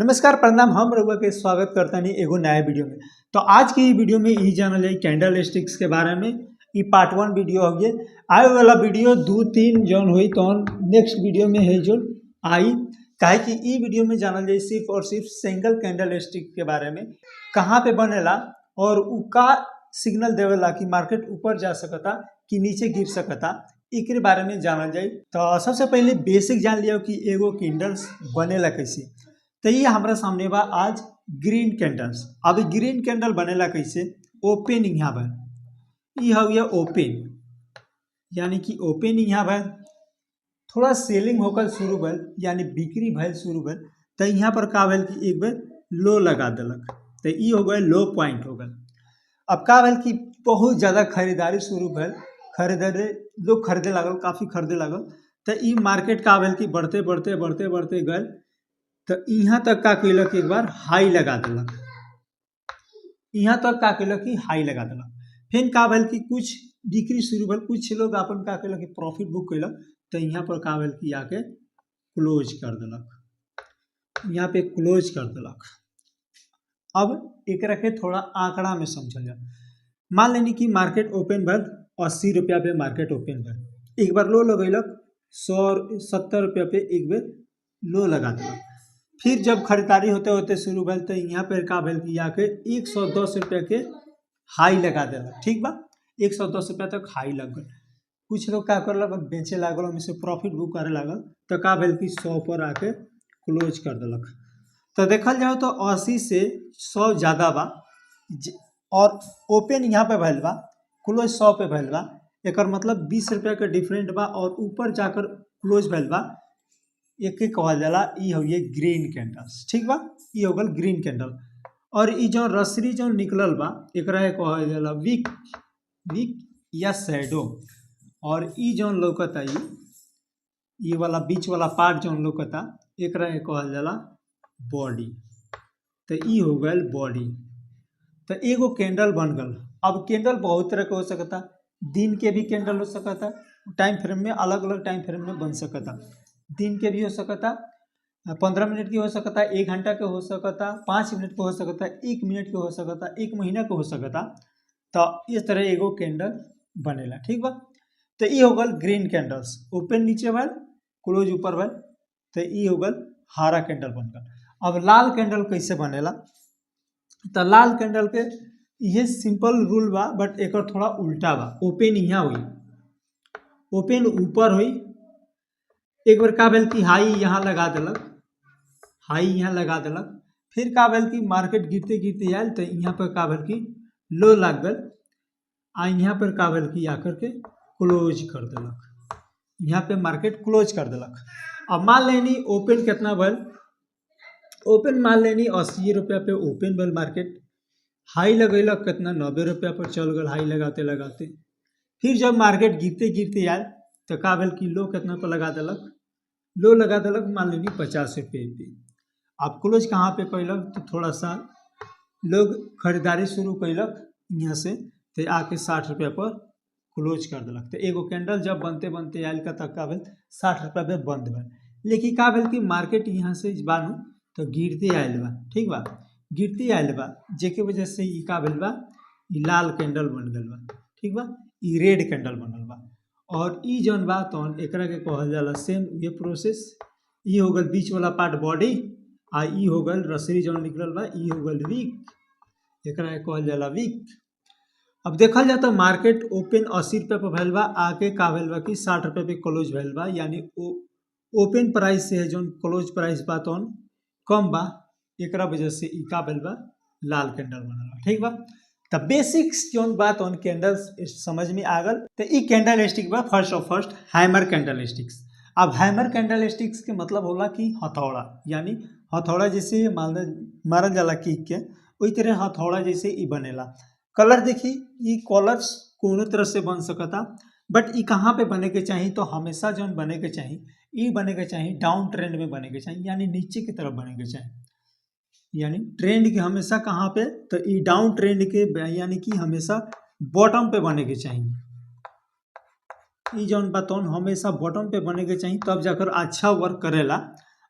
नमस्कार प्रणाम। हम रउआ के स्वागत करतानी एगो नया वीडियो में। तो आज की वीडियो में यही जानल जाई कैंडल स्टिक्स के बारे में। ई पार्ट 1 वीडियो हो गए। आए वाला वीडियो 2-3 जौन हुई तो नेक्स्ट वीडियो में है जो आई काहे कि ई वीडियो में जानल जाई सिर्फ और सिर्फ सिंगल कैंडल स्टिक के बारे में, कहाँ पे बनेला और उ का सिग्नल देवेला कि मार्केट ऊपर जा सकता कि नीचे गिर सकता, एक बारे में जानल जाई। तो सबसे पहले बेसिक जान लिया कि एगो कैंडल्स बनेला कैसे। तो ये हमारा सामने बा आज ग्रीन कैंडल्स। अब ग्रीन कैंडल बनेला कैसे, ओपन यहाँ बा, ये हो गया ओपन, यानी कि ओपन यहाँ बा, थोड़ा सेलिंग होकर शुरू भल यानी बिक्री भल शुरू भल, तो यहाँ पर का भल कि एक बार लो लगा दिलक, तो ये हो गया लो पॉइंट हो गया। अब का भल कि बहुत ज़्यादा खरीदारी शुरू भल, खरीदारी लोग खरीदे लागल, काफ़ी खरीदे लागल, तो ये मार्केट का भल कि बढ़ते बढ़ते बढ़ते बढ़ते गए तो यहाँ तक का कैलक एक बार हाई लगा दिलक, यहाँ तक का कैलक कि हाई लगा दिलक। फिर का भल कि कुछ बिक्री शुरू भल, कुछ लोग अपन का कैलक कि प्रॉफिट बुक कैलक, तो यहाँ पर का भल कि आके क्लोज कर दिलक, यहाँ पे क्लोज कर दिलक। अब एक रखे थोड़ा आंकड़ा में समझल जाए। मान लेनी कि मार्केट ओपन भल 80 रुपया पे मार्केट ओपन भल, एक बार लो लगैलक 170 रुपया पे एक बार लो लगा दिलक। फिर जब खरीदारी होते होते शुरू भल तो यहाँ पर का भल कि आके 110 रुपया के हाई लगा दिलक। ठीक बा, 110 रुपया तक हाई लग गल। कुछ लोग का करलक बेचे लागल, उनमें से प्रॉफिट बुक करे लागल, तो का भल कि 100 पर आके क्लोज कर दिलक। तो देखल जाओ तो 80 से 100 ज़्यादा बा और ओपन यहाँ पे भैल बा, क्लोज 100 पे भैल बा, एक मतलब 20 रुपया के डिफरेंट बा और ऊपर जाकर क्लोज भैल बा, एक कहल जाला ई हो गए ग्रीन कैंडल्स। ठीक बा, ई हो गल ग्रीन कैंडल। और ई जो रसरी जो निकलल बा एकरा कहल जाला विक, विक या शैडो। और ई जो लौकता ई वाला बीच वाला पार्ट जो लौकता एकरा कहल जाला बॉडी। तो ई हो गल बॉडी। तो एगो कैंडल बन गल। अब कैंडल बहुत तरह के हो सकता, दिन के भी कैंडल हो सकता, टाइम फ्रेम में अलग अलग टाइम फ्रेम में बन सकता। दिन के भी हो सकता, 15 मिनट के हो सकता, 1 घंटा के हो सकता, 5 मिनट के हो सकता, 1 मिनट के हो सकता, 1 महीना के हो सकता। तो इस तरह एगो कैंडल बनेला। ठीक बा, तो ये हो गल ग्रीन कैंडल्स, ओपन नीचे भल क्लोज ऊपर भल, तो ये हो गल हरा कैंडल बन गल। अब लाल कैंडल कैसे बनेला, तो लाल कैंडल के ये सिंपल रूल बा, बट एक थोड़ा उल्टा बा। ओपन यहाँ हुई, ओपन ऊपर हुई, एक बार का भेल कि हाई यहाँ लगा दिलक, हाई यहाँ लगा दिलक। फिर का भेल कि मार्केट गिरते गिरते आयल तो यहाँ पर का भेल कि लो लग गल, आ यहाँ पर का भेल कि आकर के क्लोज कर दिलक, यहाँ पे मार्केट क्लोज कर दिलक। अब मान लेनी ओपन कितना भल, ओपन मान लेनी 80 रुपया पे ओपन भल मार्केट, हाई लगैलक कितना 90 रुपया पर चल गल हाई लगाते लगाते। फिर जब मार्केट गिरते गिरते आयल तो का भेल कि लो कितना पर लगा दिलक, लो लगा दिलक मान लेनी 50 रुपये पे। अब क्लोज कहाँ पे कैलक, तो थोड़ा सा लोग खरीदारी शुरू कैलक यहाँ से, तो आके 60 रुपया पर क्लोज कर दिलक। तो एगो कैंडल जब बनते बनते आयल का तक का भेल 60 रुपया पे बंद भेल, लेकिन का भेल कि मार्केट यहाँ से बानू तो गिरते आयल बा। ठीक बा, गिरते आयल बा जेके वजह से ई का भेल बा, ई लाल कैंडल बन गल बा। ठीक बा, ई रेड कैंडल बनल बा। और ई जौन बा तौन एकरा के कहल जाला सेम ये प्रोसेस। ई हो गल बीच वाला पार्ट बॉडी, आ ई हो गल रसरी जौन निकलल बा, ई हो गल विक, एकरा के कहल जाला विक। अब देखल जाए तो मार्केट ओपन 80 रुपये पर भैल बा, आके का भेल बा कि 60 रुपये पे क्लोज भैल बा, यानी ओपन प्राइस से जो क्लोज प्राइस बा तौन कम बा, एकरा वजह से ई का भेल बा लाल कैंडल बनल। ठीक बा, तो बेसिक्स जोन बात ऑन कैंडल्स समझ में आ गल। तो ई कैंडल स्टिक बा first of first hammer candle sticks. अब हैमर कैंडल स्टिक्स के मतलब होला कि हथौड़ा, यानी हथौड़ा जैसे मारल जाला किक के, वही तरह हथौड़ा जैसे ई बनेला। कलर देखी, ई कलर्स कोनो तरह से बन सकता, बट ई कहाँ पे बने के चाहिए, तो हमेशा जो बने के चाहिए ई बने के चाहिए डाउन ट्रेंड में बने के चाहिए, यानी नीचे की तरफ बने के चाहिए, यानी ट्रेंड के हमेशा कहाँ पे, तो ई डाउन ट्रेंड के यानी कि हमेशा बॉटम पे बने के चाहिए। ई जौन बतौन हमेशा बॉटम पे बने के चाहिए, तब जाकर अच्छा वर्क करेला।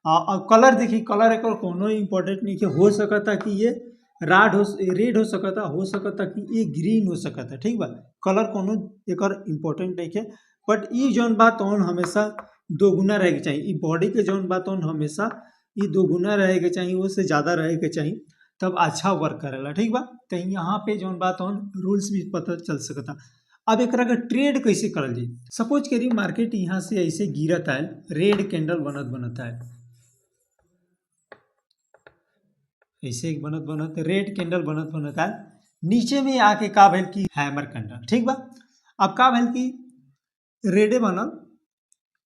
और कलर देखिए, कलर एक कोनो इम्पोर्टेंट नहीं है, हो सकता कि ये रेड हो सकता कि ये ग्रीन हो सकता, ठीक बा। कलर कोनो एक इम्पोर्टेंट नहीं है, बट ई जौन बा तौन हमेशा दोगुना रहे के चाहिए। बॉडी के जौन बा तौन हमेशा ये दोगुना रहे के चाहिए, वो से ज़्यादा रहे के चाहिए, तब अच्छा वर्क करेला, ठीक बा। तो यहाँ पे जौन बा तौन रूल्स भी पता चल सकता। अब एक का ट्रेड कैसे करल जाए। सपोज करी मार्केट यहाँ से ऐसे गिरत है, रेड कैंडल बनत है, ऐसे बनत रेड कैंडल बनत है, नीचे में आके का भेल की हैमर कैंडल, ठीक बा। अब का भेल की रेडे बनल,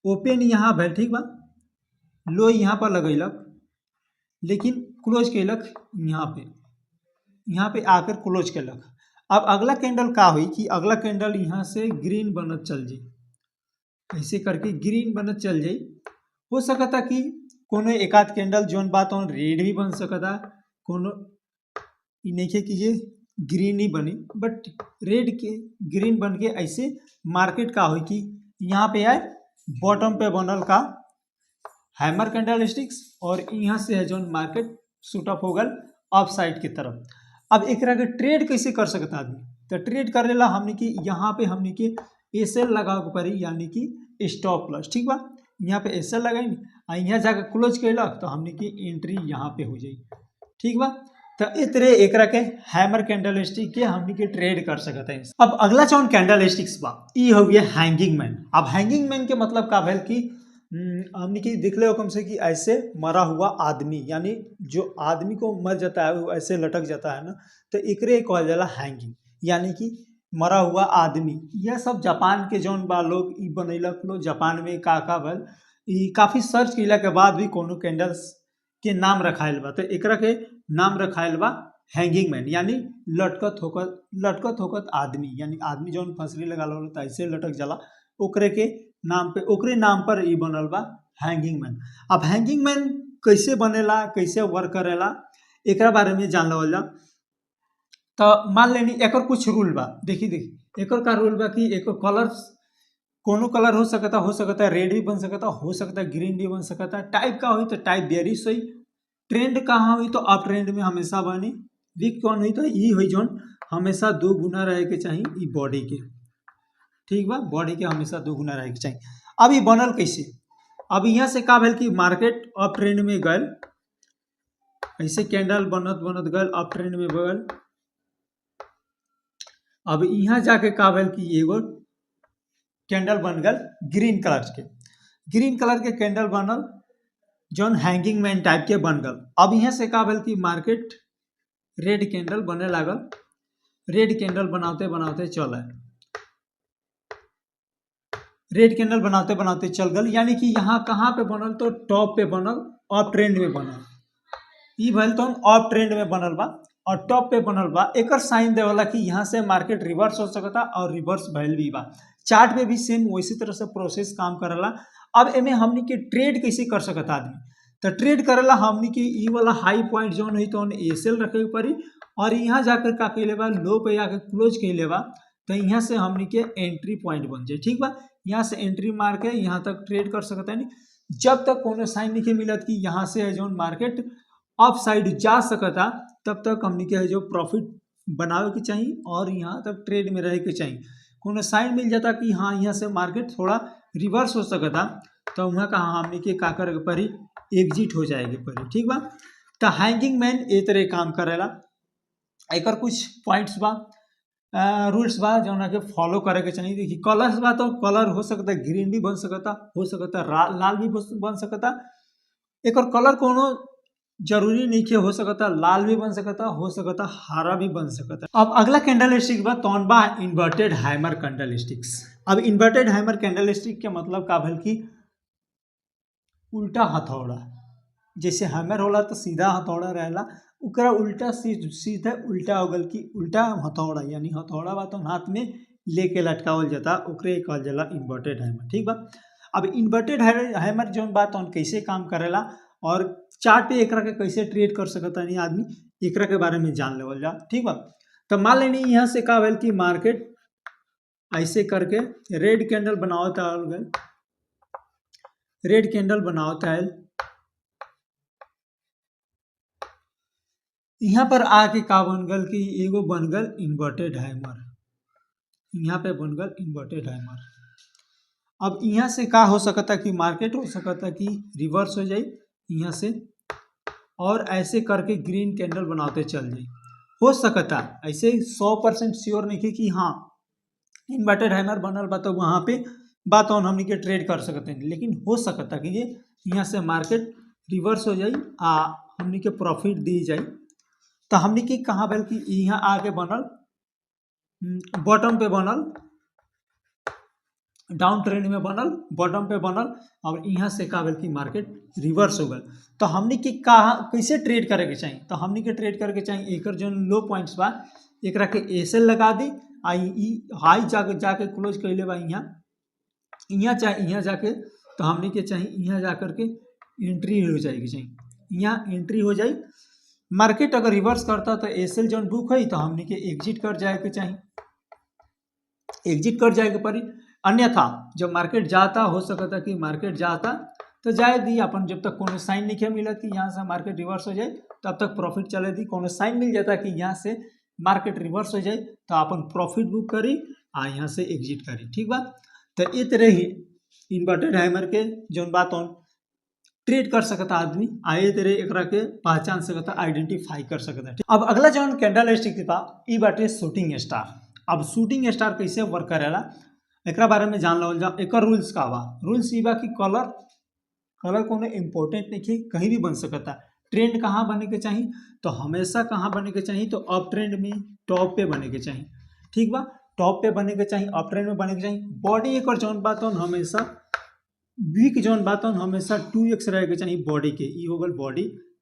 ओपन यहाँ भेल, ठीक बा, लो यहाँ पर लगैलक, लेकिन क्लोज कैलक यहाँ पे आकर क्लोज कैलक। अब अगला कैंडल का हुई कि अगला कैंडल यहाँ से ग्रीन बनत चल जाए, ऐसे करके ग्रीन बनत चल जाए। हो सकता कि कोनो एक आध कैंडल जोन बात ऑन रेड भी बन सकता, कोनो नहीं कि ये ग्रीन ही बनी, बट रेड के ग्रीन बन के ऐसे मार्केट का हुई कि यहाँ पे आए बॉटम पे बनल का हैमर कैंडल स्टिक्स, और यहाँ से है जो मार्केट शूट अप हो गल अप साइड की तरफ। अब एक के ट्रेड कैसे कर सकता आदमी, तो ट्रेड करे ला हमने की यहाँ पे हमने की एसएल लगा के पड़ी, यानी कि स्टॉप लॉस, ठीक बा। यहाँ पे एसएल लगाई और यहाँ जाकर क्लोज कैलक तो हमने की एंट्री यहाँ पे हो जाए, ठीक बा। तो इस तरह एक के हैमर कैंडल स्टिक के हमने के ट्रेड कर सकते हैं। अब अगला जौन कैंडल स्टिक्स बा ई हो गया हैंगिंग मैन। अब हैंगिंग मैन के मतलब का भेल कि हमने की देख ले कम से कि ऐसे मरा हुआ आदमी, यानी जो आदमी को मर जाता है वो ऐसे लटक जाता है ना, तो एकरे कहल जाला हैंगिंग, यानी कि मरा हुआ आदमी। यह सब जापान के जौन बा लोग ई बनैलक लोग, जापान में का भेल ई काफ़ी सर्च कैला के बाद भी कोनो कैंडल्स के नाम रखायल बा, तो एकरा के नाम रखायल बा हैंगिंग मैन, यानी लटकत होकत आदमी, यानी आदमी जौन फंसरी लगा लो तो ऐसे लटक जाला, ओकरे के नाम पे ओकरे नाम पर ई बनल बा हैंगिंग मैन। अब हैंगिंग मैन कैसे बनेला, कैसे वर्क करेला, एकरा बारे में जान लेवल जा। तो मान लेनी एक कुछ रूल बा, देखी एक का रूल बा कि एक कलर कोनो कलर हो सकता है रेड भी बन सकता, हो सकता है ग्रीन भी बन सकता है। टाइप का हुई तो टाइप वेरी सही, ट्रेंड कहाँ हुई तो अप ट्रेंड में हमेशा बनी, वीक कौन हुई तो ई हुई जोन हमेशा दो गुना रहे के चाहिए ई बॉडी के, ठीक बा, बॉडी के हमेशा दो गुना रहे के चाहिए। अब ये बनल कैसे, अब यहाँ से का भेल कि मार्केट अप ट्रेंड में गल, ऐसे कैंडल बनत गल अप ट्रेंड में गल। अब यहाँ जाके का भेल कि एगो कैंडल बन गल ग्रीन कलर के कैंडल बनल जौन हैंगिंग मैन टाइप के बन गल। अब यहाँ से का भेल कि मार्केट रेड कैंडल बने लागल, रेड कैंडल बनाते चल है, रेड कैंडल बनाते चल गल, यानी कि यहाँ कहाँ पे बनल तो टॉप पे बनल, अप ट्रेंड में बनल, ई भल तो अप ट्रेंड में बनल बा और टॉप पे बनल बा। एक साइन देवला कि यहाँ से मार्केट रिवर्स हो सकता और रिवर्स भैल भी बा। चार्ट में भी सेम वैसी तरह से प्रोसेस काम करेला। अब एमे हमनी के ट्रेड कैसे कर सकता आदमी, तो ट्रेड करेला हमनी के ई वाला हाई पॉइंट जोन हुई तो एसएल रखे पड़ी, और यहाँ जाकर का कैले बा लो पे आकर क्लोज कैले बा, तो यहाँ से हमनी के एंट्री पॉइंट बन जाए, ठीक बा। यहाँ से एंट्री मार के यहाँ तक ट्रेड कर सकता है। नहीं जब तक कोनो साइन नहीं मिलत कि यहाँ से है जो मार्केट अप साइड जा सकता, तब तक हमनी के है जो प्रॉफिट बनावे के चाहिए और यहाँ तक ट्रेड में रहे के चाहिए। कोनो साइन मिल जाता कि हाँ यहाँ से मार्केट थोड़ा रिवर्स हो सकता, तो वहाँ का हमनी के का करे पड़ी एग्जिट हो जाएगी पड़ी, ठीक बा। तो हैंगिंग मैन ए तरह काम करेला। एक कुछ पॉइंट्स बा, रूल्स बा जो के फॉलो करे के चाहिए। देखिए कलर्स बा तो कलर हो सकता है ग्रीन भी बन सकता, हो सकता है लाल भी बन सकता। एक और कलर कोनो जरूरी नहीं कि हो सकता लाल भी बन सकता, हो सकता हरा भी बन सकता। अब अगला कैंडल स्टिक बा तौन बा इन्वर्टेड हैमर कैंडल स्टिक्स। अब इन्वर्टेड हैमर कैंडल स्टिक के मतलब का भेल कि उल्टा हथौड़ा, जैसे हैमर होला तो सीधा हथौड़ा रहेला, उकरा उल्टा सीधा उल्टा हो गल कि उल्टा हथौड़ा, यानी हथौड़ा बा तो हाथ में लेके लटकावल जाता, ओकरे कहल जाला इन्वर्टेड हैमर, ठीक बा। अब इन्वर्टेड हैमर जौन बा तो कैसे काम करेला और चार्ट पे एकरा के कैसे ट्रेड कर सकता नहीं आदमी, एकरा के बारे में जान लेवल जा, ठीक बा। तो मान लेनी यहाँ से का भेल कि मार्केट ऐसे करके रेड कैंडल बनावत आयल, रेड कैंडल बनावत आयल, यहाँ पर आके का बन गल कि एगो बन गल इन्वर्टेड हैमर, यहाँ पे बन गल इन्वर्टेड हैमर। अब यहाँ से का हो सकता कि मार्केट हो सकता कि रिवर्स हो जाए यहाँ से और ऐसे करके ग्रीन कैंडल बनाते चल जाए, हो सकता। ऐसे 100% श्योर नहीं कि हाँ इन्वर्टेड हैमर बनल बा तो वहाँ पे बात ऑन हमनी के ट्रेड कर सकते हैं, लेकिन हो सकता कि ये यहाँ से मार्केट रिवर्स हो जाए आ हमनी के प्रॉफिट दी जाए। तो हमनी के कहाँ भेल कि यहाँ आके बनल बॉटम पे बनल, डाउन ट्रेंड में बनल, बॉटम पे बनल और यहाँ से का भेल कि मार्केट रिवर्स हो गल। तो हमनी के कहाँ कैसे ट्रेड करे के चाहिए, तो हमनी के ट्रेड करे के चाहिए एकर जो लो पॉइंट्स बा एकरा के एसएल लगा दी, हाई जाके क्लोज कैले बा यहाँ जाके, तो हमनी के चाहिए यहाँ जा करके एंट्री हो जाएगी, चाहिए यहाँ एंट्री हो जाए। मार्केट अगर रिवर्स करता तो एसएल जो बुक है तो हमनी के एग्जिट कर जाए के चाहिए, एग्जिट कर जाए के पड़ी। अन्यथा जब मार्केट जाता हो सकता कि मार्केट जाता तो जाए दी अपन, जब तक कोनो साइन नहीं मिला कि यहाँ से मार्केट रिवर्स हो जाए तब तक प्रॉफिट चले दी। कोनो साइन मिल जाता कि यहाँ से मार्केट रिवर्स हो जाए तो अपन प्रॉफिट बुक करी आ यहाँ से एग्जिट करी, ठीक बा। तो ये तरह ही इन्वर्टेड हैमर के जो बात ऑन ट्रेड कर सकता आदमी, आए तरह एकरा के पहचान सकता, आइडेंटिफाई कर सकता। अब अगला जो कैंडल स्टिक बा ई बाटे शूटिंग स्टार। अब शूटिंग स्टार कैसे वर्क करेला एकरा बारे में जान लो जा। एक रूल्स का बा, रूल्स ई बा कि कलर कोनो इम्पोर्टेंट नहीं है, कहीं भी बन सकता। ट्रेंड कहाँ बने के चाहिए, तो हमेशा कहाँ बने के चाहिए, तो अप ट्रेंड में टॉप पे बने के चाहिए, ठीक बा। टॉप पे बने के चाहिए, अप ट्रेंड में बने के चाहिए। बॉडी एक और जौन बात हमेशा वीक जौन बात हमेशा 2x रहे के चाहिए बॉडी के, ई हो गल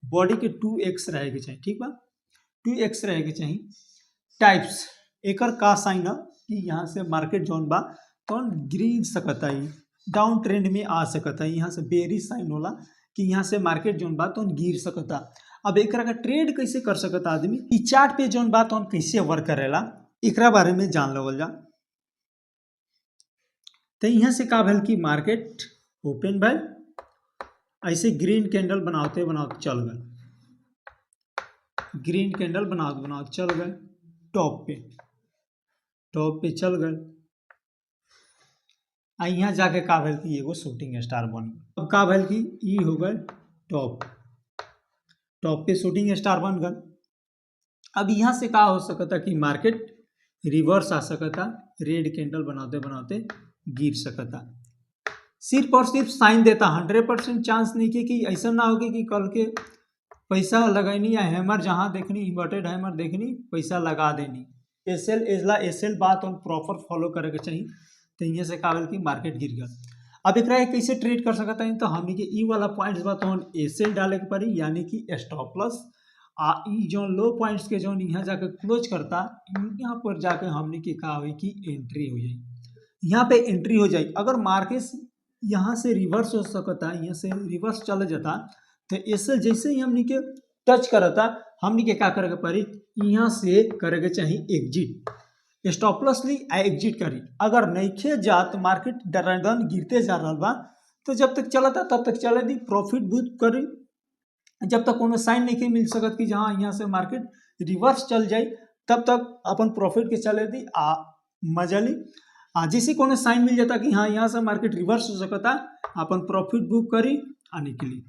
बॉडी के 2x रहे के चाहिए, ठीक बा, 2x रहे के चाहिए। टाइप्स एकर का साइन है कि यहाँ से मार्केट जौन बा तो गिर सकता है, डाउन ट्रेंड में आ सकता है, यहाँ से बेरिश साइन होला कि यहाँ से मार्केट जौन बा तो गिर सकता। अब एकरा का ट्रेड कैसे कर सकता आदमी, ई चार्ट पे जौन बा तो कैसे वर्क करेला एकरा बारे में जान लेवल जा। तो यहाँ से का भेल कि मार्केट ओपन भेल, ऐसे ग्रीन कैंडल बनाते बनाते चल गए, ग्रीन कैंडल बनाते बनाते चल गए टॉप पे चल गए। आ यहाँ जाके का भेल कि एगो शूटिंग स्टार बन गए। अब का भेल कि ई हो गए टॉप पे शूटिंग स्टार बन गए। अब यहाँ से का हो सकता कि मार्केट रिवर्स आ सकता, रेड कैंडल बनाते बनाते गिर सकता। सिर्फ और सिर्फ साइन देता, 100% चांस नहीं कि ऐसा ना होगी कि कल के पैसा लगनी या हैमर जहाँ देखनी इन्वर्टेड हैमर देखनी पैसा लगा देनी। एसएल बात और प्रॉपर फॉलो करे के चाहिए। तो यहाँ से का कि मार्केट गिर गया। अब एक कैसे ट्रेड कर सकता है, तो हमने के ई वाला पॉइंट्स बा तो एसएल डाले के पड़ी, यानी कि स्टॉप लॉस आ ई जो लो पॉइंट्स के जो यहाँ जाके क्लोज करता, यहाँ पर जाके हमने के का हुई कि एंट्री हो जाए, यहाँ पे एंट्री हो जाए। अगर मार्केट यहाँ से रिवर्स हो सकता, यहाँ से रिवर्स चले जाता तो एसएल जैसे ही हमने के टच करता हमने के का करे के पड़ी, यहाँ से करे के चाहिए एग्जिट, स्टॉप लॉस ली आ एग्जिट करी। अगर नहीं जात मार्केट डरन गिरते जा रहा बा तो जब तक चलता तब तक चले दी, प्रॉफिट बुक करी। जब तक कोनो साइन नहीं मिल सकत कि जहाँ यहाँ से मार्केट रिवर्स चल जाए तब तक अपन प्रॉफिट के चले दी आ मजा ली। जैसे कोनो साइन मिल जाता कि हाँ यहाँ से मार्केट रिवर्स हो सकता, अपन प्रॉफिट बुक करी आ निकली,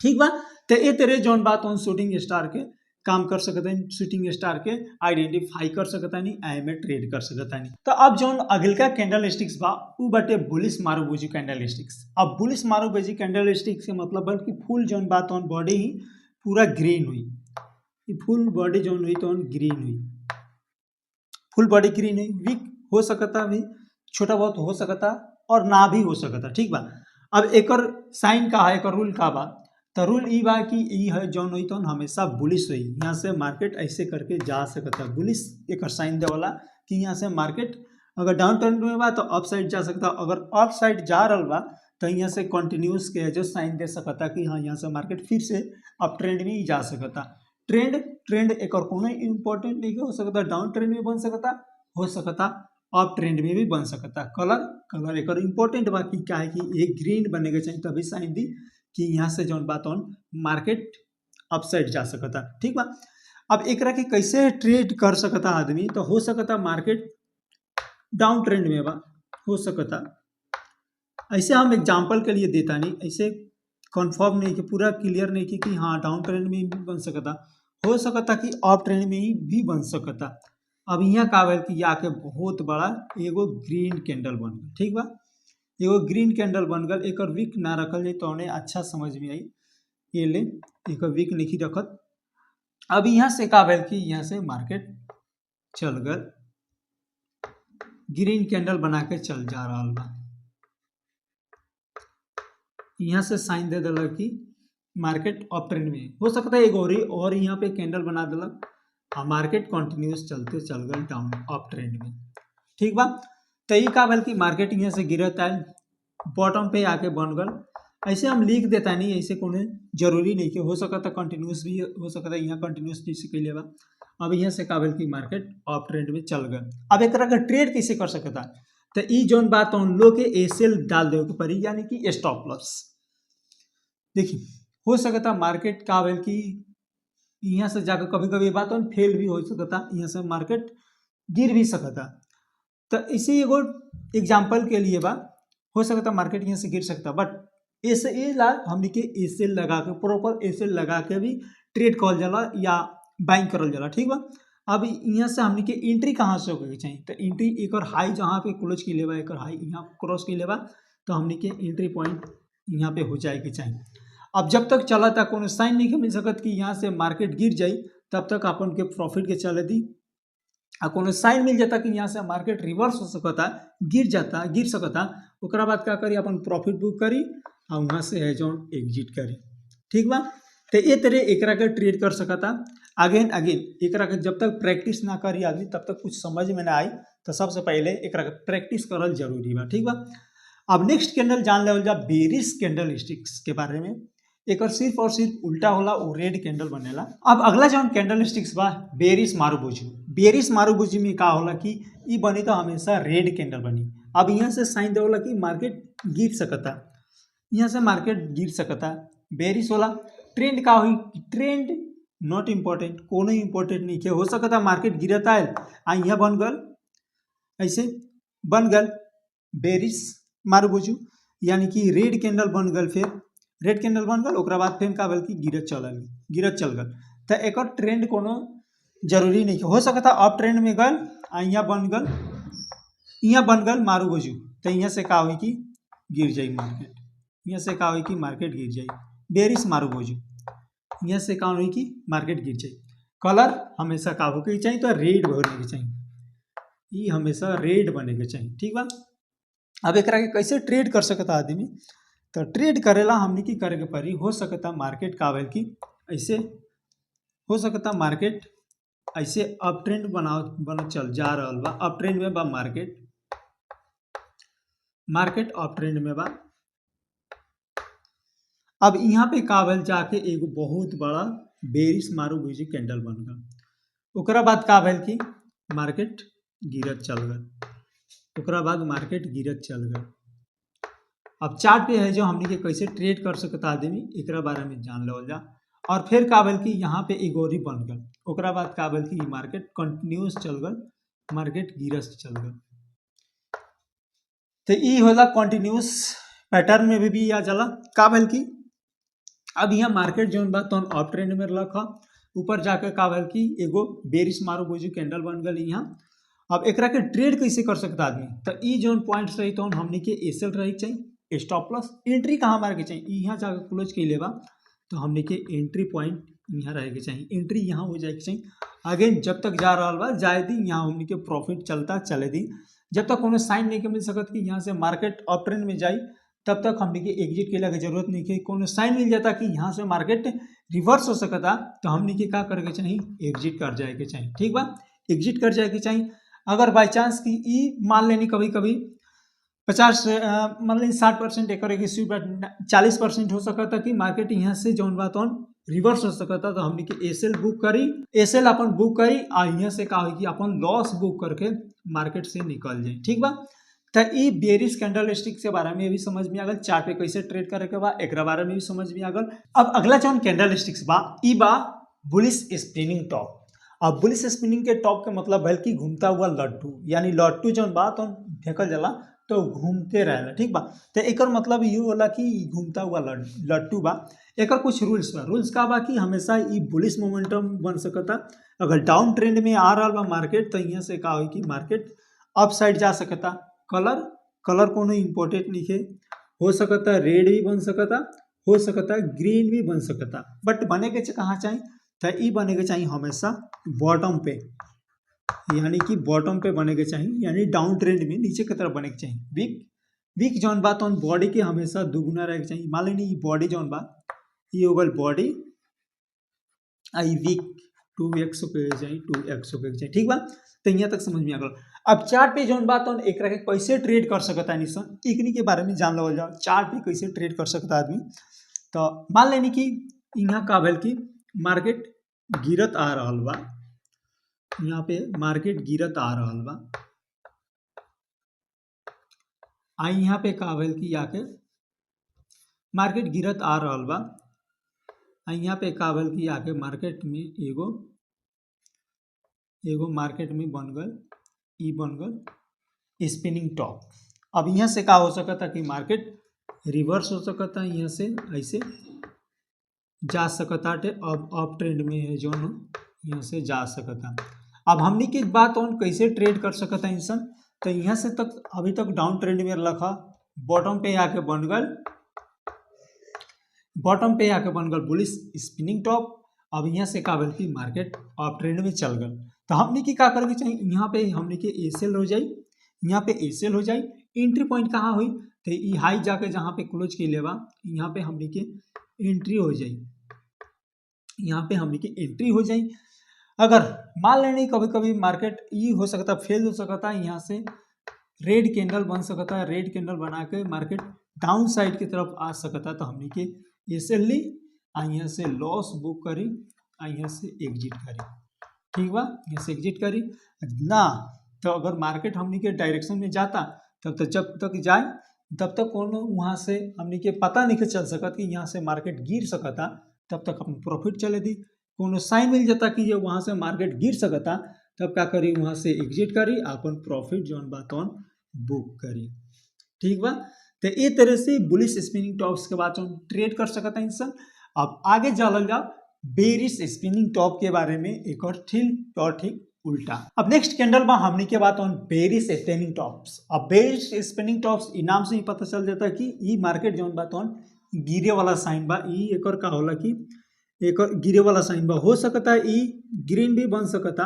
ठीक बा। तो ये तेरे जौन बात ऑन शूटिंग स्टार के काम कर सकता है, शूटिंग स्टार के आइडेंटिफाई कर सकता नहीं, आई में ट्रेड कर सकता नहीं। तो अब जौन अगलका कैंडल स्टिक्स बा उ बाटे बुलिश मारुबुजी कैंडल स्टिक्स। अब बुलिश मारुबुजी कैंडल स्टिक्स के मतलब बल्कि फुल जौन बात ऑन बॉडी ही पूरा ग्रीन हुई, फुल बॉडी जौन हुई तो ग्रीन हुई, फुल बॉडी ग्रीन हुई। वीक हो सकता भी, छोटा बहुत हो सकता और ना भी हो सकता, ठीक बा। अब एक साइन का है, एक रूल का बा, तो रूल ई बा कि ई है जौन हुई तो हमेशा बुलिश हुई, यहाँ से मार्केट ऐसे करके जा सकता। बुलिश एक साइन देवाला कि यहाँ से मार्केट अगर डाउन ट्रेंड में बा तो अप साइड जा सकता, अगर अप साइड जा रहा बा तो यहाँ से कंटिन्यूस के जो साइन दे सकता कि हाँ यहाँ से मार्केट फिर से अप ट्रेंड में ही जा सकता। ट्रेंड एक और कोनो इम्पोर्टेंट नहीं हो सकता, डाउन ट्रेंड में बन सकता, हो सकता अप ट्रेंड में भी बन सकता। कलर एक इम्पोर्टेंट बा कि क्या है कि एक ग्रीन बनेगा चाहिए तभी साइन दी कि यहाँ से जौन बात ऑन मार्केट अपसाइड जा सकता। ठीक बा। अब एकरा के कैसे ट्रेड कर सकता आदमी, तो हो सकता मार्केट डाउन ट्रेंड में बा, हो सकता। ऐसे हम एग्जांपल के लिए देता नहीं, ऐसे कंफर्म नहीं कि पूरा क्लियर नहीं कि हाँ डाउन ट्रेंड में भी बन सकता, हो सकता कि अप ट्रेंड में ही भी बन सकता। अब यहाँ का भेल कि आके बहुत बड़ा एगो ग्रीन कैंडल बन गया। ठीक बा, एगो ग्रीन कैंडल बन गल, एक वीक ना रखल जाए तो उन्हें अच्छा समझ में आई। ये ले एक वीक नहीं रखत। अब यहाँ से का भेल कि यहाँ से मार्केट चल गल, ग्रीन कैंडल बना के चल जा रहा बा। यहाँ से साइन दे दिलक कि मार्केट अप ट्रेंड में हो सकता है एक और यहाँ पे कैंडल बना दिलक और मार्केट कंटिन्यूस चलते चल गल डाउन अप ट्रेंड में। ठीक बा। तो ये का भेल कि मार्केट यहाँ से गिरत आयल, बॉटम पे आके बन गल। ऐसे हम लिख देता नहीं, ऐसे कोनो जरूरी नहीं कि हो सकता कंटिन्यूस भी हो सकता, यहाँ कंटिन्यूस जैसे कैले बा। अब यहाँ से का भेल कि मार्केट अप ट्रेंड में चल गल। अब एक ट्रेड कैसे कर सकता, तो ई जोन बात उन लोग के एसेल डाल दे के पड़ी, यानी कि स्टॉप लॉस। देखिए हो सकता मार्केट का भेल कि यहाँ से जाकर कभी कभी बात on फेल भी हो सकता, यहाँ से मार्केट गिर भी सकता। तो इसी एगो एग्जाम्पल के लिए बा, हो सकता मार्केट यहाँ से गिर सकता, बट ऐसे ये ला हमने के एसेल लगा के प्रॉपर एसेल लगा के भी ट्रेड कॉल जाला या बाइंग करल जाला। ठीक बा। अब यहाँ से हमने के एंट्री कहाँ से होके चाहिए, तो एंट्री एक हाई जहाँ पे क्लोज की लेवा, एक हाई यहाँ क्रॉस की लेवा, तो हमने के एंट्री पॉइंट यहाँ पे हो जाए के चाहिए। अब जब तक चला था कोनो साइन नहीं मिल सकत कि यहाँ से मार्केट गिर जाई, तब तक अपन के प्रॉफिट के चले दी। आ कोनो साइन मिल जाता कि यहाँ से मार्केट रिवर्स हो सकता, गिर सकता, ओकरा बाद क्या करी अपन प्रॉफिट बुक करी और वहाँ से है जो एग्जिट करी। ठीक बा। तो ये तरह एकरा के ट्रेड कर सकता। अगेन एकरा के जब तक प्रैक्टिस ना करी आदमी तब तक कुछ समझ में ना आई, तो सबसे पहले एकरा के प्रैक्टिस करल जरूरी बा। ठीक बा। अब नेक्स्ट कैंडल जान लेवल जा बेरिश कैंडल स्टिक्स के बारे में। एक सिर्फ और सिर्फ उल्टा होला, वो रेड कैंडल बनेला। अब अगला जो कैंडल स्टिक्स बा बेरिश मारुबुजू। बेरिश मारुबुजू में का होला कि ई बनी तो हमेशा रेड कैंडल बनी। अब यहाँ से साइन दे होला कि मार्केट गिर सकता, यहाँ से मार्केट गिर सकता। बेरिश होला ट्रेंड का हुई, ट्रेंड नॉट इम्पोर्टेंट, कोनो इम्पोर्टेंट नहीं है। हो सकता मार्केट गिरता है आ यहाँ बन गल, ऐसे बन गल बेरिश मारुबुजू, यानी कि रेड कैंडल बन गल। फिर रेड कैंडल बन गल, ओकरा बाद फिर का भेल कि गिरत चल गल। तो एक ट्रेंड कोनो जरूरी नहीं है, हो सकता अप ट्रेंड में गल आ यहाँ बन गल मारुबुजू, तो यहाँ से का हुई कि गिर जाई मार्केट, यहाँ से का हुई कि मार्केट गिर जाई। बेरिश मारुबुजू यहाँ से का हुई कि मार्केट गिर जाई। कलर हमेशा का हो के चाहिए, तो रेड बने के चाहिए, ये हमेशा रेड बने के चाहिए। ठीक बा। अब एक कैसे ट्रेड कर सकता आदमी, तो ट्रेड करेला हमने की करे के पड़ी। हो सकता मार्केट का भेल कि ऐसे, हो सकता मार्केट ऐसे अप ट्रेंड बना चल जा रहा बा, अप ट्रेंड में बा मार्केट अप ट्रेंड में बा। अब यहाँ पे का भेल जाके एगो बहुत बड़ा बेरिश मारुबुजू कैंडल बन गया। ओकरा बाद का भेल कि मार्केट गिरत चल गया, ओकरा बाद मार्केट गिरत चल गया। अब चार्ट पे है जो हमने के कैसे ट्रेड कर सकता आदमी, एक बारे में जान लेवल जा। और फिर का भेल कि यहाँ पे एगोरी बन गल, ओकरा बाद का भेल कि मार्केट कंटिन्यूस चल गल, मार्केट गिरत चल गल। तो ये होला कंटिन्यूस पैटर्न में भी आ जाला। का भेल कि अब यहाँ मार्केट जो बात तो अप ट्रेंड में रखा, ऊपर जाकर का भेल कि एगो बेरिश मारुबुजू कैंडल बन गल यहाँ। अब एक के ट्रेड कैसे कर सकता आदमी, तो ई जो पॉइंट्स रही तो हमने के एसएल रही चाहिए, स्टॉप लॉस, एंट्री कहाँ मारे के चाहिए, यहाँ जाकर क्लोज के लेवा, तो हमने के एंट्री पॉइंट यहाँ रहे के चाहिए, एंट्री यहाँ हो जाए के चाहिए। अगेन जब तक जा रहा बा जाए दी, यहाँ हमने के प्रॉफिट चलता चले दी। जब तक कोनो साइन नहीं के मिल सकत कि यहाँ से मार्केट अप ट्रेंड में जाए, तब तक हमने के एग्जिट के लिए जरूरत नहीं है। कोनो साइन मिल जाता कि यहाँ से मार्केट रिवर्स हो सकता, तो हमने के क्या करे के चाहिए, एग्जिट कर जाए के चाहिए। ठीक बा, एग्जिट कर जाए के चाहिए। अगर बाई चांस की ई मान लेनी कभी कभी 50 मान लेनी 60% एक 40% हो सकता कि मार्केट यहाँ से जौन बात ऑन रिवर्स हो सकता, तो हमने के एसएल बुक करी, एसएल अपन बुक करी और यहाँ से का हो कि अपन लॉस बुक करके मार्केट से निकल जाए। ठीक बा। तो ई बेरिश कैंडलस्टिक के बारे में भी समझ में आ गल, चार्ट पे कैसे ट्रेड करे के बा एकरा बारे में भी समझ में आ गल। अब अगला जौन कैंडलस्टिक्स बा ई बा बुलिश स्पिनिंग टॉप। अब बुलिश स्पिनिंग के टॉप के मतलब है कि घूमता हुआ लट्टू, यानी लट्टू जौन बा तो फेंकल जाला तो घूमते रहेला, ठीक बा। तो एकर मतलब ये होला कि घूमता हुआ लट्टू बा। एकर कुछ रूल्स बा। रूल्स का बा कि हमेशा ई बुलिश मोमेंटम बन सकता। अगर डाउन ट्रेंड में आ रहा बा मार्केट तो यहाँ से का हो कि मार्केट अप साइड जा सकता। कलर कोनो इम्पोर्टेंट नहीं है, हो सकता रेड भी बन सकता, हो सकता ग्रीन भी बन सकता, बट बने के कहाँ चाहिए तो ई बने के चाहिए हमेशा बॉटम पे, यानी कि बॉटम पे बने के चाहिए, यानी डाउन ट्रेंड में नीचे की तरफ बने के चाहिए। वीक जौन बा तो बॉडी के हमेशा दुगुना रहे के चाहिए। मान ली बॉडी जौन बा ये हो गल बॉडी आई वीक 2x के चाहिए 2x के चाहिए, ठीक बा। तो यहाँ तक समझ में आ गल। अब चार्ट पे जौन बा तो एक के कैसे ट्रेड कर सकता है निशन इकनी के बारे में जान लो जाओ। चार्ट पे कैसे ट्रेड कर सकता आदमी, तो मान लेनी कि यहाँ का भेल कि मार्केट गिरत आ रहा बा, यहाँ पे मार्केट गिरत आ रहा बा, आई यहाँ पे का भेल कि आके मार्केट गिरत आ रहा बा, आई यहाँ पे का भेल कि आके मार्केट में एगो मार्केट में बन गल स्पिनिंग टॉप। अब यहाँ से का हो सकता कि मार्केट रिवर्स हो सकता, यहाँ से ऐसे जा सकता है, अब अप ट्रेंड में है जो यहाँ से जा सकता। अब हमने की बात ऑन कैसे ट्रेड कर सकता है इंसान, तो यहाँ से तक अभी तक डाउन ट्रेंड में रखा, बॉटम पे आके बन गल बुलिश स्पिनिंग टॉप। अब यहाँ से का कि मार्केट अप ट्रेंड में चल गल, तो हमने की का करके चाहिए यहाँ पे हमने के एसेल हो जाए, यहाँ पे एसेल हो जाए। एंट्री पॉइंट कहाँ हुई तो ये हाई जाके जहाँ पे क्लोज के लेवा यहाँ पे हमने के एंट्री हो जाए, यहाँ पे हमने की एंट्री हो जाए। अगर मान लेने कभी कभी मार्केट ये हो सकता फेल हो सकता, यहाँ से रेड कैंडल बन सकता है, रेड कैंडल बना के मार्केट डाउन साइड की तरफ आ सकता, तो हमने के एसेल ली यहाँ से लॉस बुक करी, यहाँ से एग्जिट करी, ठीक बा। यहाँ से एग्जिट करी ना, तो अगर मार्केट हमने के डायरेक्शन में जाता तब तक जब तक जाए तब तक कोनो वहाँ से हमने के पता नहीं चल सकता कि यहाँ से मार्केट गिर सकता, तब तक अपन प्रॉफिट चले दी। कोनो साइन मिल जाता कि ये वहाँ से मार्केट गिर सकता, तब क्या करी वहाँ से एग्जिट करी, अपन प्रॉफिट जौन बा तौन बुक करी, ठीक बा। तो ये तरह से बुलिश स्पिनिंग टॉप्स के बाद ट्रेड कर सकता इंसान। अब आगे चलल जाओ बेरिश स्पिनिंग टॉप के बारे में, एक और ठीक उल्टा। अब नेक्स्ट कैंडल में हमने के बात ऑन बेरिश स्पिनिंग टॉप्स। अब बेरिश स्पिनिंग टॉप्स नाम से ही पता चल जाता है कि ये मार्केट जौन बात ऑन गिरे वाला साइन बा, ई एक और का होला कि एक और गिरे वाला साइन बा। हो सकता है ई ग्रीन भी बन सकता,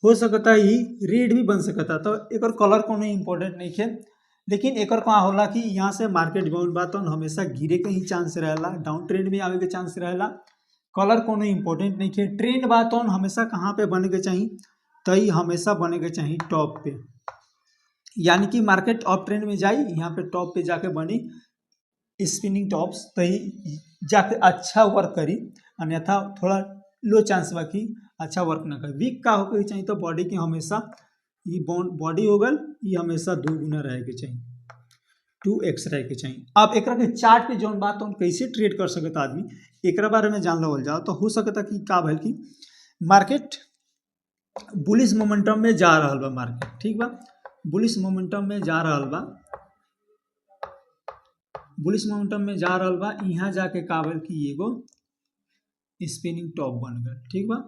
हो सकता है ई रेड भी बन सकता, तो एक और कलर कोनो इम्पोर्टेंट नहीं है। लेकिन एक और कहाँ होला कि यहाँ से मार्केट जौन बा तो हमेशा गिरे के ही चांस रहेला, डाउन ट्रेंड में आवे के चांस रहेला। कलर कोनो इम्पोर्टेंट नहीं है। ट्रेंड बात ऑन हमेशा कहाँ पे बने के चाहिए तो ये हमेशा बने के चाहिए टॉप पे, यानी कि मार्केट अप ट्रेंड में जाए यहाँ पे टॉप पे जाके बनी स्पिनिंग टॉप्स, तो ही जाके अच्छा वर्क करी, अन्यथा थोड़ा लो चांस बा कि अच्छा वर्क ना करे। वीक का होकर चाहिए तो बॉडी के हमेशा ये बॉडी हो गल ये हमेशा 2 गुना रहे के चाहिए, 2x रहे के चाहिए। अब एक के चार्ट पे जौन बात कैसे ट्रेड कर सकता आदमी एक बारे में जान लो जाओ, तो हो सकता कि का भल कि मार्केट बुलिश मोमेंटम में जा रहा बा, मार्केट ठीक बा बुलिश मोमेंटम में जा रहा बा, बुलिश मोमेंटम में जा रहा बा। यहाँ जाके का भल कि एगो स्पिनिंग टॉप बन गल, ठीक बा।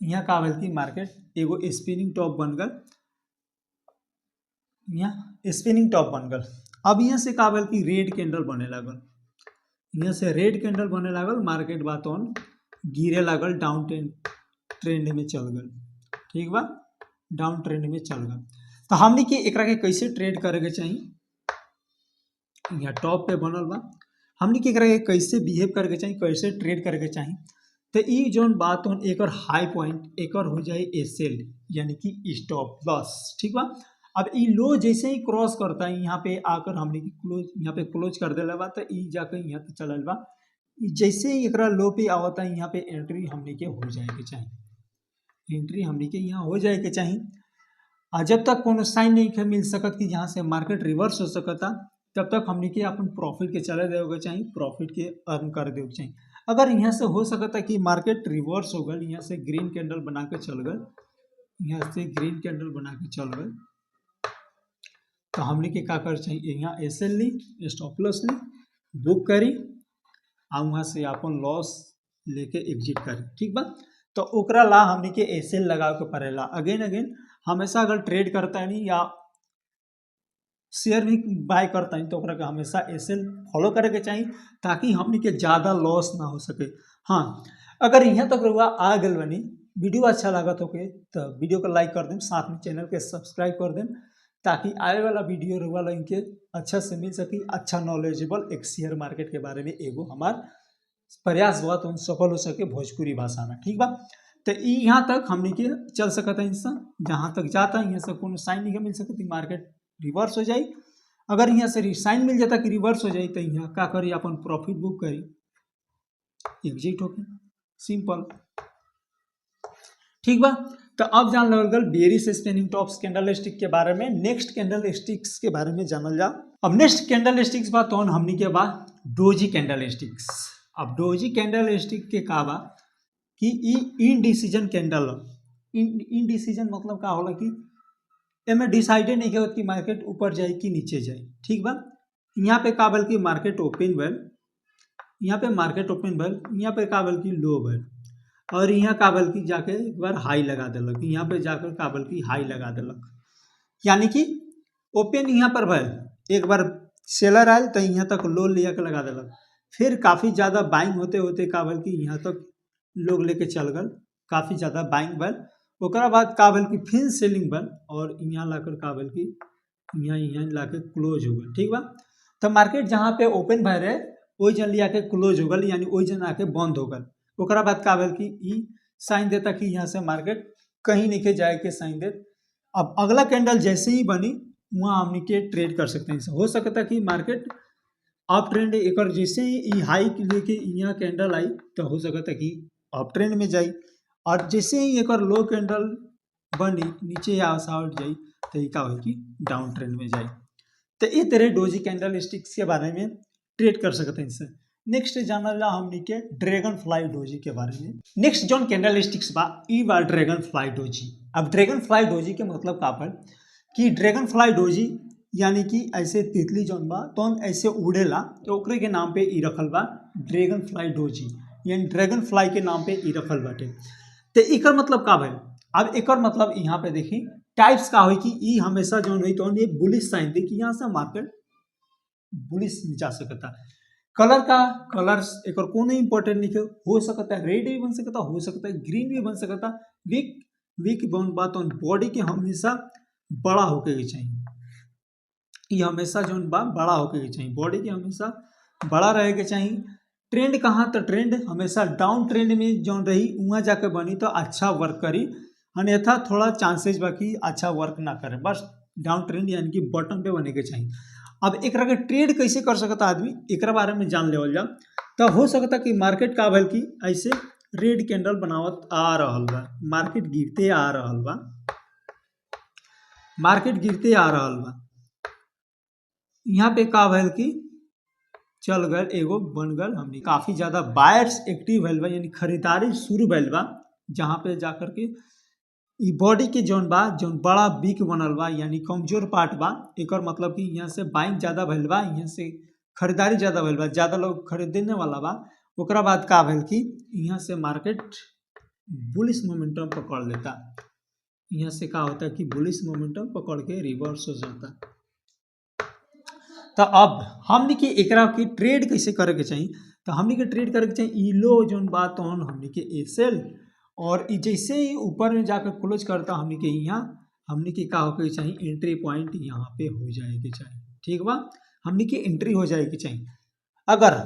यहाँ का भल कि मार्केट एगो स्पिनिंग टॉप बन गल, यहाँ स्पिनिंग टॉप बन गल। अब यहाँ से का भल कि रेड कैंडल बने लागल, यहाँ से रेड कैंडल बने लागल, मार्केट बात ऑन गिरे लागल, डाउन ट्रेंड में चल गल, ठीक बा, डाउन ट्रेंड में चल गल। तो हमने के एकरा के कैसे ट्रेड करे के चाहिए, यहाँ टॉप पे बनल बा, हमने के एकरा के कैसे बिहेव करे के चाहिए, कैसे ट्रेड करे के चाहिए। तो ये जौन बात हो एक हाई पॉइंट एक हो जाए एसेल, यानी कि स्टॉप लॉस, ठीक बा। अब ये लो जैसे ही क्रॉस करता है यहाँ पे आकर हमने की क्लोज यहाँ पे क्लोज कर देला बा, तो ये जाकर यहाँ पे चलल बा, जैसे ही एकरा लो पे आवता है यहाँ पे एंट्री हमने के हो जाए के चाहिए, एंट्री हमने के यहाँ हो जाए के चाहिए। और जब तक कोनो साइन नहीं मिल सकत कि जहाँ से मार्केट रिवर्स हो सकता तब तक हमने के अपन प्रॉफिट के चले देवे चाहिए, प्रॉफिट के अर्न कर देवे चाहिए। अगर यहाँ से हो सकता कि मार्केट रिवर्स हो गल, यहाँ से ग्रीन कैंडल बना के चल गल, यहाँ से ग्रीन कैंडल बना के चल गल, तो हमने के का कर चाहिए, यहाँ एसएल ली, स्टॉप लॉस ली, बुक करी और वहाँ से अपन लॉस लेके एग्जिट करी। ठीक बा, तो ओकरा ला हमने के एसएल लगा के पड़ेला। अगेन हमेशा अगर ट्रेड करता है नहीं या शेयर भी बाय करता है तो ओकरा के हमेशा एसएल फॉलो करे के चाहिए ताकि हमने के ज़्यादा लॉस ना हो सके। हाँ, अगर यहाँ तक रुआ आ गल बनी, वीडियो अच्छा लगा तो तो वीडियो को लाइक कर दें, साथ में चैनल के सब्सक्राइब कर दें ताकि आए वाला वीडियो रुआ इनके अच्छा से मिल सके, अच्छा नॉलेजेबल एक शेयर मार्केट के बारे में एगो हमार प्रयास हुआ तो सफल हो सके भोजपुरी भाषा में। ठीक बा, तो यहाँ तक हमने के चल सकता है इंसान, जहाँ तक जाता है यहाँ से कोनो साइन नहीं मिल सकती, मार्केट रिवर्स हो जाए। अगर यहाँ से साइन मिल जाता कि रिवर्स हो जाए तो यहाँ का करी, अपन प्रॉफिट बुक करी, एग्जिट होके, सिंपल। ठीक बा, तो अब जान लगल bearish spinning tops candle stick के बारे में। नेक्स्ट कैंडल स्टिक्स के बारे में जानल जा। अब नेक्स्ट कैंडल स्टिक्स बा तो हमनी के बा डोजी कैंडल स्टिक्स। अब डोजी कैंडल स्टिक के का बा कि इनडिसीजन कैंडल, इनडिसीजन मतलब का होला कि एमे डिसाइडेड नहीं होता कि मार्केट ऊपर जाए कि नीचे जाए। ठीक बा, यहाँ पे का बल कि मार्केट ओपन भल, यहाँ पे मार्केट ओपन भल, यहाँ पे का बल कि लो भल और यहाँ का बल की जाके एक बार हाई लगा दिलक, यहाँ पे जाकर का बल की हाई लगा दिलक, यानी कि ओपन यहाँ पर भल, एक बार सेलर आयल तो यहाँ तक लो लिया के लगा दिलक, फिर काफ़ी ज़्यादा बाइंग होते होते का बल की यहाँ तक लोग लेके चल गल, काफ़ी ज़्यादा बाइंग भल, ओकरा बाद का बल की फिर सेलिंग भल और यहाँ लाकर का बल की यहाँ लाके क्लोज हो गल। ठीक बा, तो मार्केट जहाँ पे ओपन भय रहे वही जन लिया के क्लोज हो गल, यानी वही जन आके बंद हो गल। ओकरा बाद का बल की ई साइन देता कि यहाँ से मार्केट कहीं नहीं के जाए के साइन दे। अब अगला कैंडल जैसे ही बनी वहाँ हमने के ट्रेड कर सकते हैं। हो सकता कि मार्केट अप ट्रेंड एक जैसे ही हाई लेके यहाँ कैंडल आई तो हो सकता कि अप ट्रेंड में जाए, और जैसे ही एक लो कैंडल बनी नीचे या आउट जाए तो ये का हो कि डाउन ट्रेंड में जाए। तो ये तरह डोजी कैंडल स्टिक्स के बारे में ट्रेड कर सकते हैं इससे। नेक्स्ट जानल ला हमने के ड्रैगन फ्लाई डोजी के बारे में। नेक्स्ट जोन कैंडल स्टिक्स बा ई बा ड्रैगन फ्लाई डोजी। अब ड्रैगन फ्लाई डोजी के मतलब का बा कि ड्रैगन फ्लाई डोजी यानी कि ऐसे तितली जोन बा तो ऐसे उड़ेला तो ओकरे के नाम पे ई रखल बा ड्रैगन फ्लाई डोजी, यानी ड्रैगन फ्लाई के नाम पे ई रखल बाटे। तो एकर मतलब का भइल, अब एकर मतलब यहाँ पे देखी टाइप्स का हो कि ई हमेशा जोन हुई तो ये बुलिश साइन दे कि यहाँ से मार्केट बुलिश में जा सकता। कलर का कलर्स एक कोनो इंपॉर्टेंट नहीं है, हो सकता है रेड भी बन सकता, हो सकता है ग्रीन भी बन सकता। वीक वीक बन बात बॉडी के हमेशा बड़ा होके के चाहिए, ये हमेशा जो बा बड़ा होके के चाहिए, बॉडी के हमेशा बड़ा रहे के चाहिए। ट्रेंड कहाँ तो ट्रेंड हमेशा डाउन ट्रेंड में जो रही वहाँ जाके बनी तो अच्छा वर्क करी, अन्यथा थोड़ा चांसेस बाकी अच्छा वर्क ना करे, बस डाउन ट्रेंड यानी कि बॉटम पे बने के चाहिए। अब एक के ट्रेड कैसे कर सकता आदमी एक बारे में जान लेवल जा। तो हो सकता कि मार्केट का भल की ऐसे रेड कैंडल बनावत आ रहल बा, मार्केट गिरते आ रहल बा, मार्केट गिरते आ रहल बा, यहाँ पे का भल की चल गल एगो बन गल, हमने काफ़ी ज़्यादा बायर्स एक्टिव भइल बा यानी खरीदारी शुरू भइल बा, जहाँ पे जाकर के ई बॉडी के जोन बा जोन बड़ा वीक बनल बा यानी कमजोर पार्ट बा, एकर मतलब कि यहाँ से बाइंग ज़्यादा भइल बा, यहाँ से खरीदारी ज़्यादा भइल बा, ज़्यादा लोग खरीदने वाला बा। ओकरा बाद का भइल कि यहाँ से मार्केट बुलिश मोमेंटम पकड़ लेता, यहाँ से का होता है कि बुलिश मोमेंटम पकड़ के रिवर्स हो जाता। तो अब हमने के एकरा की ट्रेड कैसे करे के चाहिए, तो हमने के ट्रेड करे के चाहिए ई लो जोन बा तो हमने के एसएल, और जैसे ही ऊपर में जाकर क्लोज करता हमने के यहाँ हमने के का होके चाहिए एंट्री पॉइंट यहाँ पे हो जाए के चाहिए। ठीक बा, हमने के एंट्री हो जाए के चाहिए। अगर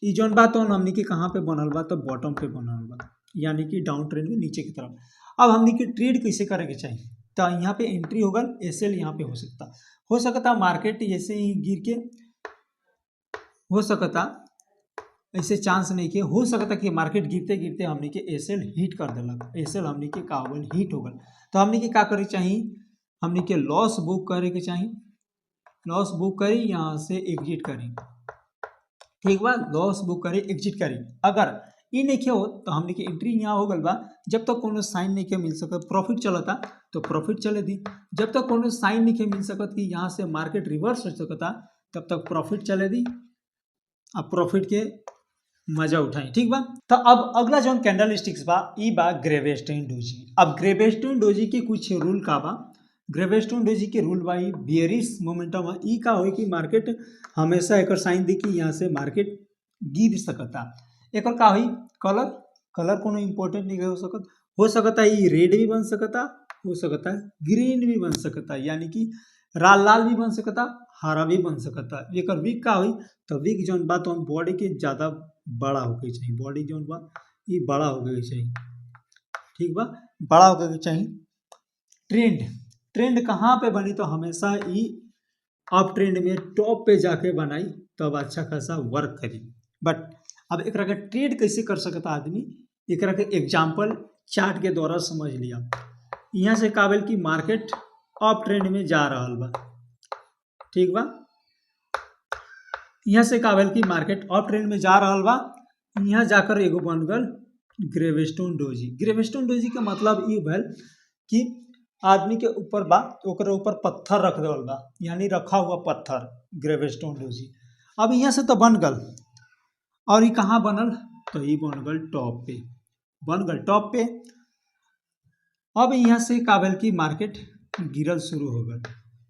ई जोन बा तो हमने के कहाँ पे बनल बा तो बॉटम पे बनल बा, यानी कि डाउन ट्रेंड में नीचे की तरफ। अब हमने के ट्रेड कैसे करे के चाहिए, तो यहाँ पे एंट्री होगा एसएल यहाँ पे हो सकता मार्केट ऐसे ही गिर के हो सकता ऐसे चांस नहीं के हो सकता कि मार्केट गिरते गिरते हमने के एसएल हिट कर देलक, एसएल हमने के का हो गल हिट हो गल, तो हमने के का करे चाहिए, हमने के लॉस बुक करे के चाहिए, लॉस बुक करी यहाँ से एग्जिट करी, ठीक बा, लॉस बुक करी एग्जिट करी। अगर ये नहीं हो तो हमने के एंट्री यहाँ हो गल बा, जब तक कोनो साइन नहीं के मिल सकत प्रॉफिट चलता तो प्रॉफिट चले दी, जब तक कोनो साइन नहीं के मिल सकत कि यहाँ से मार्केट रिवर्स हो सकता तब तक प्रॉफिट चले दी, अब प्रॉफिट के मजा उठाई, ठीक बा। तो अब अगला जो कैंडल स्टिक्स बा ई बा ग्रेवेस्टोन डोजी। अब ग्रेवेस्टोन डोजी के कुछ रूल का बा, ग्रेवेस्टोन डोजी के रूल बा ई बियरिश मोमेंटम ई का होई कि मार्केट हमेशा एक साइन दी कि यहाँ से मार्केट गिर सकता, एक का हुई कलर, कलर कोनो इम्पोर्टेंट नहीं हो सकता ये रेड भी बन सकता, हो सकता है ग्रीन भी बन सकता, यानी कि लाल लाल भी बन सकता, हरा भी बन सकता। एक वीक का हुई तो वीक जौन बा तो बॉडी के ज़्यादा बड़ा होके चाहिए, बॉडी जौन बा ये बड़ा होके चाहिए, ठीक बा, बड़ा होके चाहिए। ट्रेंड, ट्रेंड कहाँ पे बनी तो हमेशा ये अप ट्रेंड में टॉप पे जाके बनाई तब अच्छा खासा वर्क करी। बट अब एक के ट्रेड कैसे कर सकता आदमी, एक के एग्जाम्पल चार्ट के द्वारा समझ लिया। यहाँ से काबिल की मार्केट अप ट्रेंड में जा रहा बा, ठीक बा, यहाँ से काबिल की मार्केट अप ट्रेंड में जा रहा बा, यहाँ जाकर एगो बन गल ग्रेवेस्टोन डोजी। ग्रेवेस्टोन डोजी का मतलब ये भल कि आदमी के ऊपर बा ओकरे ऊपर पत्थर रख देवल बा, यानी रखा हुआ पत्थर, ग्रेवेस्टोन डोजी। अब यहाँ से तो बन गल और ये कहाँ बनल तो ये बन गल टॉप पे, बन गल टॉप पे। अब यहाँ से काबिल की मार्केट गिरल शुरू हो गल,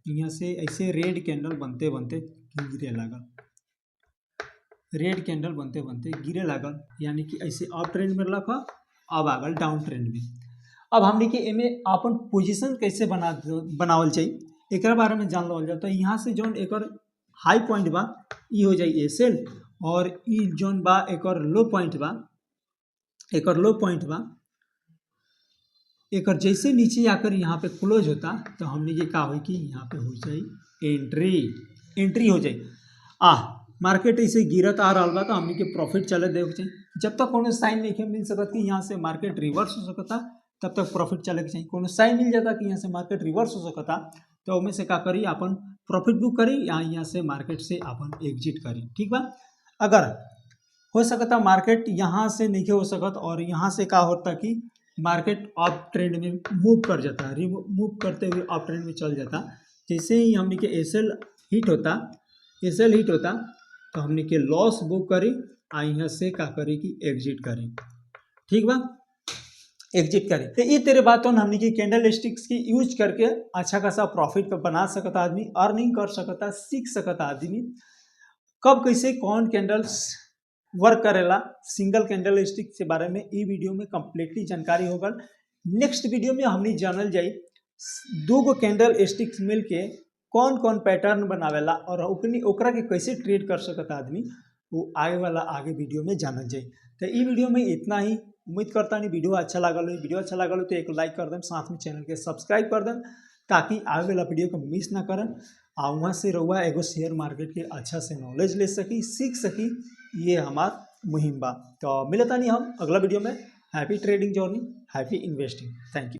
यहाँ से ऐसे रेड कैंडल बनते बनते गिरे लागल, रेड कैंडल बनते बनते गिरे लागल, यानी कि ऐसे अप ट्रेंड में रखा, अब आ गल डाउन ट्रेंड में। अब हमने के एमे अपन पोजीशन कैसे बनावल चाहिए एक बारे में जान लो जाए। तो यहाँ से जौन एक हाई पॉइंट बा ये हो जाए एसएल, और ई जौन बा एक लो पॉइंट बा, एक लो पॉइंट बा, एक जैसे नीचे आकर यहाँ पे क्लोज होता तो हमने ये कहा हो कि यहाँ पे हो जाए एंट्री, एंट्री हो जाए। मार्केट ऐसे गिरत आ रहा बा तो हमने के प्रॉफिट चले देवे चाहिए, जब तक कोनो साइन नहीं मिल सकता कि यहाँ से मार्केट रिवर्स हो सकता तब तक प्रॉफिट चले के चाहिए। कोनो साइन मिल जाता कि यहाँ से मार्केट रिवर्स हो सकता तो उनमें से का करी अपन प्रॉफिट बुक करी या यहाँ से मार्केट से अपन एग्जिट करी, ठीक बा। अगर हो सकता मार्केट यहाँ से नहीं हो सकता और यहाँ से का होता कि मार्केट अप ट्रेंड में मूव कर जाता, मूव करते हुए अप ट्रेंड में चल जाता। जैसे ही हमने के एसएल हिट होता, एसएल हिट होता तो हमने के लॉस बुक करी आ यहाँ से का करी कि एग्जिट करी, ठीक बा, एग्जिट करी। तो ये तेरे बात हमने की कैंडल स्टिक्स की यूज करके अच्छा खासा प्रॉफिट बना सकता आदमी, अर्निंग कर सकता, सीख सकता आदमी कब कैसे कौन कैंडल्स वर्क करेला, सिंगल कैंडल स्टिक के बारे में ई वीडियो में कंप्लीटली जानकारी होगा। नेक्स्ट वीडियो में हमने जानल जाई दो गो कैंडल स्टिक्स मिल के कौन कौन पैटर्न बनावेला और ओकरा के कैसे ट्रेड कर सकता आदमी, वो आगे वाला आगे वीडियो में जानल जाए। तो ई वीडियो में इतना ही, उम्मीद करता नहीं वीडियो अच्छा लागल हो, वीडियो अच्छा लागल हो तो एक लाइक कर दें, साथ में चैनल के सब्सक्राइब कर दें ताकि आगे वाला वीडियो को मिस ना करें, आ वहाँ से रहुआ एगो शेयर मार्केट के अच्छा से नॉलेज ले सकी, सीख सकी, ये हमार मुहिम बा। तो मिलता नहीं हम अगला वीडियो में। Happy trading journey, happy investing, thank you.